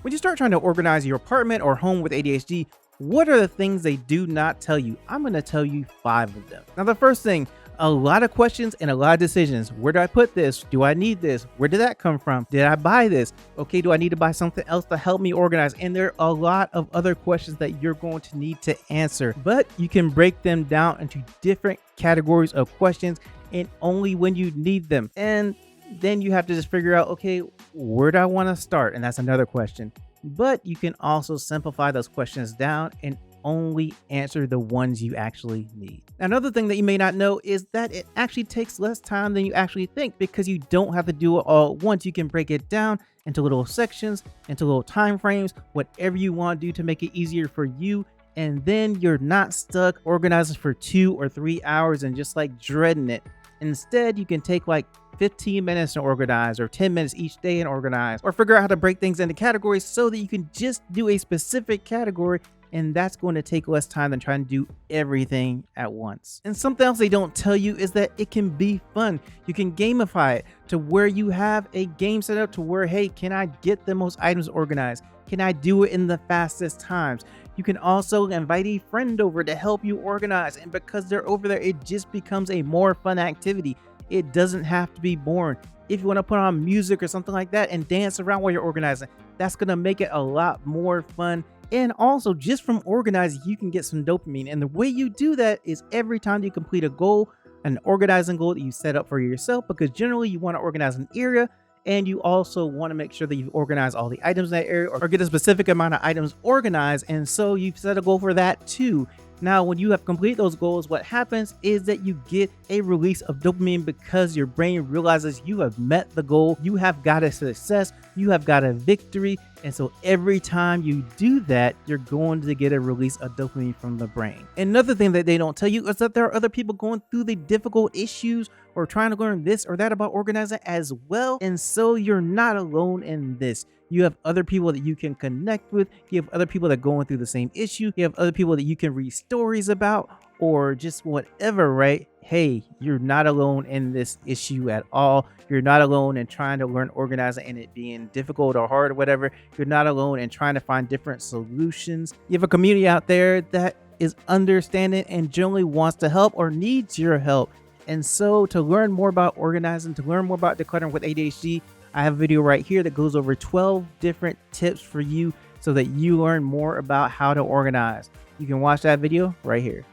When you start trying to organize your apartment or home with ADHD, what are the things they do not tell you? I'm going to tell you 5 of them. Now, the first thing, a lot of questions and a lot of decisions. Where do I put this? Do I need this? Where did that come from? Did I buy this? Okay, do I need to buy something else to help me organize? And there are a lot of other questions that you're going to need to answer, but you can break them down into different categories of questions and only when you need them. And then you have to just figure out, okay, where do I want to start? And that's another question. But you can also simplify those questions down and only answer the ones you actually need. Another thing that you may not know is that it actually takes less time than you actually think, because you don't have to do it all at once. You can break it down into little sections, into little time frames, whatever you want to do to make it easier for you. And then you're not stuck organizing for 2 or 3 hours and just like dreading it. Instead, you can take like 15 minutes to organize, or 10 minutes each day and organize, or figure out how to break things into categories so that you can just do a specific category, and that's going to take less time than trying to do everything at once. And something else they don't tell you is that it can be fun. You can gamify it to where you have a game set up to where, hey, can I get the most items organized? Can I do it in the fastest times? You can also invite a friend over to help you organize, and because they're over there, it just becomes a more fun activity. It doesn't have to be boring. If you want to put on music or something like that and dance around while you're organizing, that's going to make it a lot more fun. And also, just from organizing, you can get some dopamine. And the way you do that is every time you complete a goal, an organizing goal that you set up for yourself, because generally you want to organize an area, and you also want to make sure that you organize all the items in that area, or get a specific amount of items organized. And so you've set a goal for that too. Now, when you have completed those goals, what happens is that you get a release of dopamine, because your brain realizes you have met the goal, you have got a success, you have got a victory. And so every time you do that, you're going to get a release of dopamine from the brain. Another thing that they don't tell you is that there are other people going through the difficult issues or trying to learn this or that about organizing as well. And so you're not alone in this. You have other people that you can connect with. You have other people that are going through the same issue. You have other people that you can read stories about, or just whatever, right? Hey, you're not alone in this issue at all. You're not alone in trying to learn organizing and it being difficult or hard or whatever. You're not alone in trying to find different solutions. You have a community out there that is understanding and generally wants to help or needs your help. And so to learn more about organizing, to learn more about decluttering with ADHD, I have a video right here that goes over 12 different tips for you so that you learn more about how to organize. You can watch that video right here.